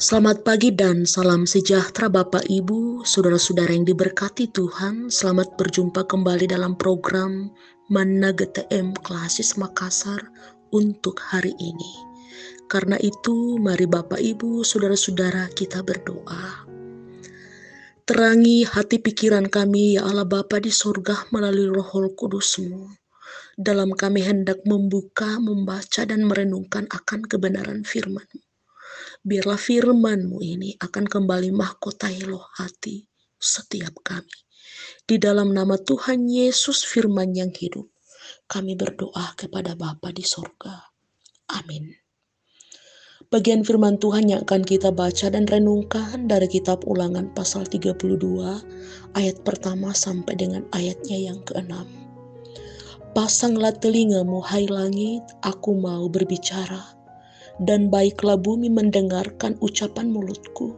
Selamat pagi dan salam sejahtera Bapak Ibu, saudara-saudara yang diberkati Tuhan. Selamat berjumpa kembali dalam program Manna GTM Klasis Makassar untuk hari ini. Karena itu, mari Bapak Ibu, saudara-saudara kita berdoa. Terangi hati pikiran kami, ya Allah Bapa di sorga melalui Roh Kudus-Mu. Dalam kami hendak membuka, membaca, dan merenungkan akan kebenaran firman-Mu. Biarlah firman-Mu ini akan kembali mahkotai loh hati setiap kami. Di dalam nama Tuhan Yesus firman yang hidup, kami berdoa kepada Bapa di sorga. Amin. Bagian firman Tuhan yang akan kita baca dan renungkan dari kitab Ulangan pasal 32, ayat pertama sampai dengan ayatnya yang ke-6. Pasanglah telingamu hai langit, aku mau berbicara. Dan baiklah bumi mendengarkan ucapan mulutku.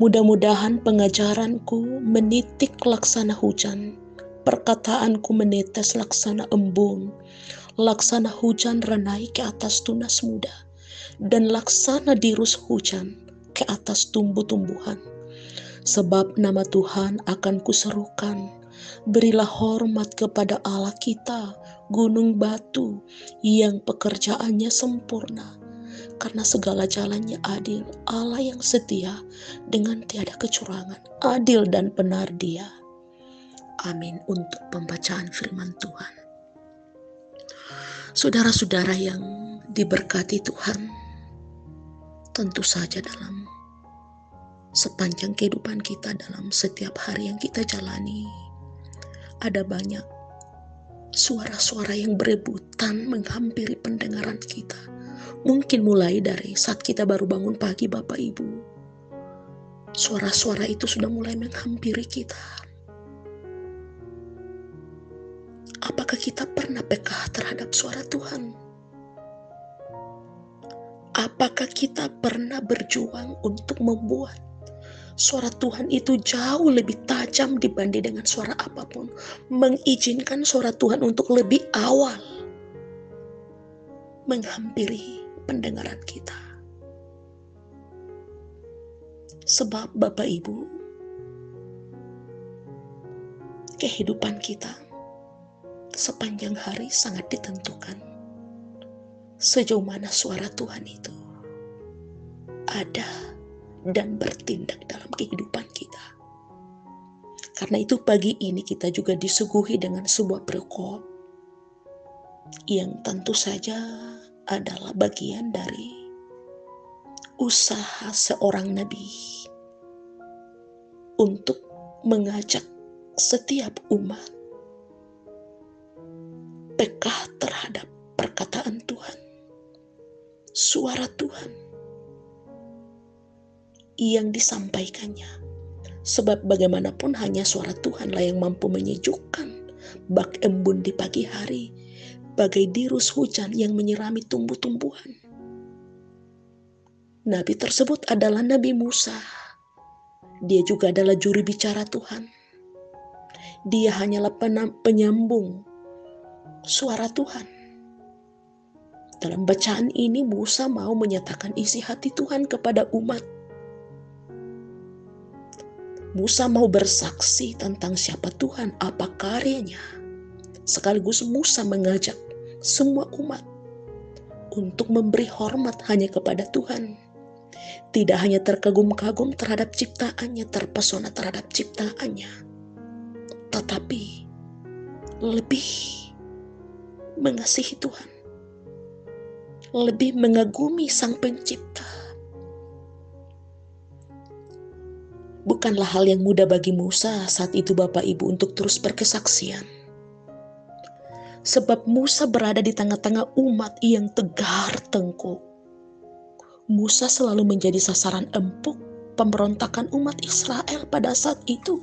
Mudah-mudahan pengajaranku menitik laksana hujan, perkataanku menetes laksana embun, laksana hujan renai ke atas tunas muda, dan laksana dirus hujan ke atas tumbuh-tumbuhan. Sebab nama Tuhan akan kuserukan, berilah hormat kepada Allah kita, gunung batu yang pekerjaannya sempurna. Karena segala jalannya adil, Allah yang setia dengan tiada kecurangan, adil dan benar Dia. Amin. Untuk pembacaan firman Tuhan. Saudara-saudara yang diberkati Tuhan, tentu saja dalam sepanjang kehidupan kita, dalam setiap hari yang kita jalani, ada banyak suara-suara yang berebutan menghampiri pendengaran kita. Mungkin mulai dari saat kita baru bangun pagi Bapak Ibu, suara-suara itu sudah mulai menghampiri kita. Apakah kita pernah peka terhadap suara Tuhan? Apakah kita pernah berjuang untuk membuat suara Tuhan itu jauh lebih tajam dibanding dengan suara apapun? Mengizinkan suara Tuhan untuk lebih awal menghampiri pendengaran kita. Sebab Bapak Ibu, kehidupan kita sepanjang hari sangat ditentukan sejauh mana suara Tuhan itu ada dan bertindak dalam kehidupan kita. Karena itu pagi ini kita juga disuguhi dengan sebuah perikop yang tentu saja adalah bagian dari usaha seorang nabi untuk mengajak setiap umat peka terhadap perkataan Tuhan, suara Tuhan yang disampaikannya. Sebab bagaimanapun hanya suara Tuhanlah yang mampu menyejukkan bak embun di pagi hari, bagai dirus hujan yang menyirami tumbuh-tumbuhan. Nabi tersebut adalah Nabi Musa. Dia juga adalah juru bicara Tuhan. Dia hanyalah penyambung suara Tuhan. Dalam bacaan ini Musa mau menyatakan isi hati Tuhan kepada umat. Musa mau bersaksi tentang siapa Tuhan, apa karyanya. Sekaligus Musa mengajak semua umat untuk memberi hormat hanya kepada Tuhan. Tidak hanya terkagum-kagum terhadap ciptaannya, terpesona terhadap ciptaannya, tetapi lebih mengasihi Tuhan, lebih mengagumi Sang Pencipta. Bukanlah hal yang mudah bagi Musa saat itu Bapak Ibu untuk terus berkesaksian. Sebab Musa berada di tengah-tengah umat yang tegar tengkuk. Musa selalu menjadi sasaran empuk pemberontakan umat Israel pada saat itu.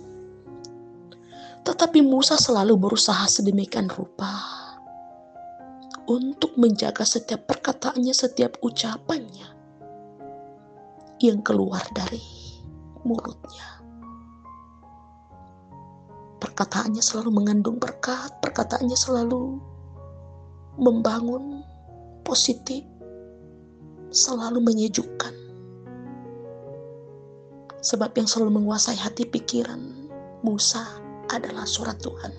Tetapi Musa selalu berusaha sedemikian rupa untuk menjaga setiap perkataannya, setiap ucapannya yang keluar dari mulutnya. Perkataannya selalu mengandung berkat, perkataannya selalu membangun, positif, selalu menyejukkan. Sebab yang selalu menguasai hati pikiran Musa adalah suara Tuhan.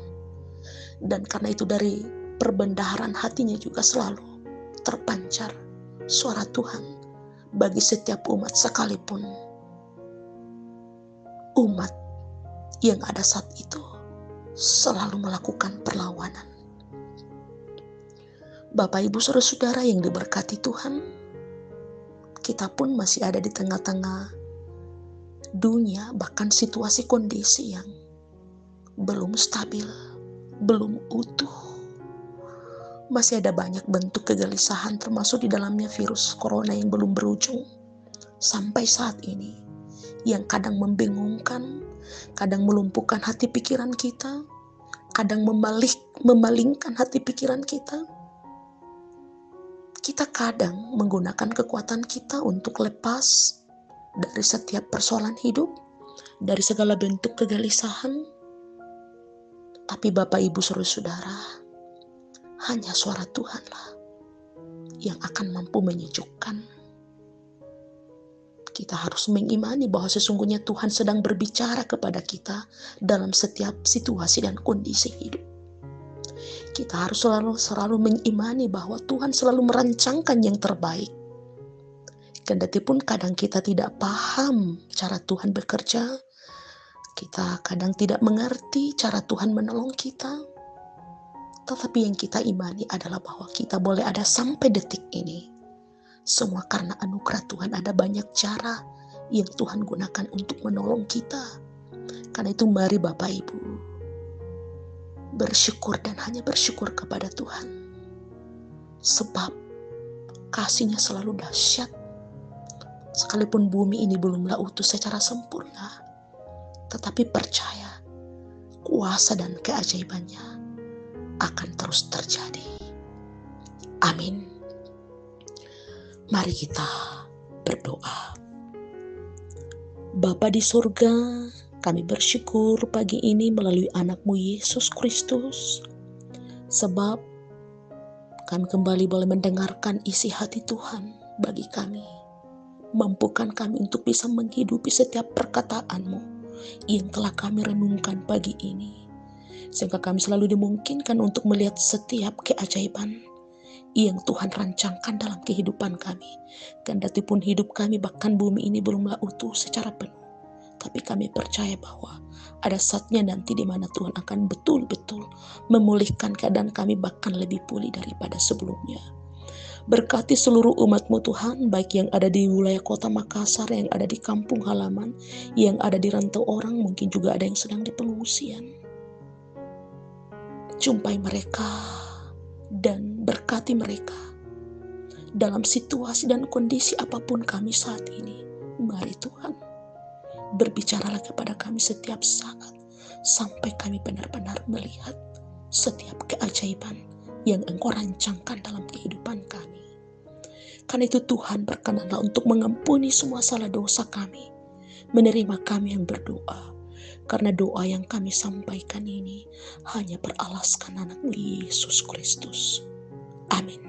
Dan karena itu dari perbendaharaan hatinya juga selalu terpancar suara Tuhan bagi setiap umat, sekalipun umat yang ada saat itu selalu melakukan perlawanan. Bapak, Ibu, saudara-saudara yang diberkati Tuhan, kita pun masih ada di tengah-tengah dunia, bahkan situasi kondisi yang belum stabil, belum utuh. Masih ada banyak bentuk kegelisahan, termasuk di dalamnya virus corona yang belum berujung sampai saat ini, yang kadang membingungkan, kadang melumpuhkan hati pikiran kita, kadang memalingkan hati pikiran kita. Kita kadang menggunakan kekuatan kita untuk lepas dari setiap persoalan hidup, dari segala bentuk kegelisahan. Tapi Bapak, Ibu, saudara-saudara, hanya suara Tuhanlah yang akan mampu menyejukkan. Kita harus mengimani bahwa sesungguhnya Tuhan sedang berbicara kepada kita dalam setiap situasi dan kondisi hidup. Kita harus selalu mengimani bahwa Tuhan selalu merancangkan yang terbaik. Kendati pun kadang kita tidak paham cara Tuhan bekerja, kita kadang tidak mengerti cara Tuhan menolong kita, tetapi yang kita imani adalah bahwa kita boleh ada sampai detik ini. Semua karena anugerah Tuhan. Ada banyak cara yang Tuhan gunakan untuk menolong kita. Karena itu mari Bapak Ibu bersyukur dan hanya bersyukur kepada Tuhan. Sebab kasih-Nya selalu dahsyat. Sekalipun bumi ini belumlah utuh secara sempurna, tetapi percaya kuasa dan keajaibannya akan terus terjadi. Amin. Mari kita berdoa. Bapa di surga, kami bersyukur pagi ini melalui anak-Mu Yesus Kristus, sebab kami kembali boleh mendengarkan isi hati Tuhan bagi kami. Mampukan kami untuk bisa menghidupi setiap perkataan-Mu yang telah kami renungkan pagi ini, sehingga kami selalu dimungkinkan untuk melihat setiap keajaiban yang Tuhan rancangkan dalam kehidupan kami. Kendati pun hidup kami bahkan bumi ini belumlah utuh secara penuh, tapi kami percaya bahwa ada saatnya nanti di mana Tuhan akan betul-betul memulihkan keadaan kami bahkan lebih pulih daripada sebelumnya. Berkati seluruh umat-Mu Tuhan, baik yang ada di wilayah kota Makassar, yang ada di kampung halaman, yang ada di rantau orang, mungkin juga ada yang sedang di pengungsian. Jumpai mereka dan berkati mereka dalam situasi dan kondisi apapun kami saat ini. Mari Tuhan, berbicaralah kepada kami setiap saat, sampai kami benar-benar melihat setiap keajaiban yang Engkau rancangkan dalam kehidupan kami. Karena itu Tuhan, berkenanlah untuk mengampuni semua salah dosa kami, menerima kami yang berdoa, karena doa yang kami sampaikan ini hanya beralaskan anak-Mu Yesus Kristus. Amin.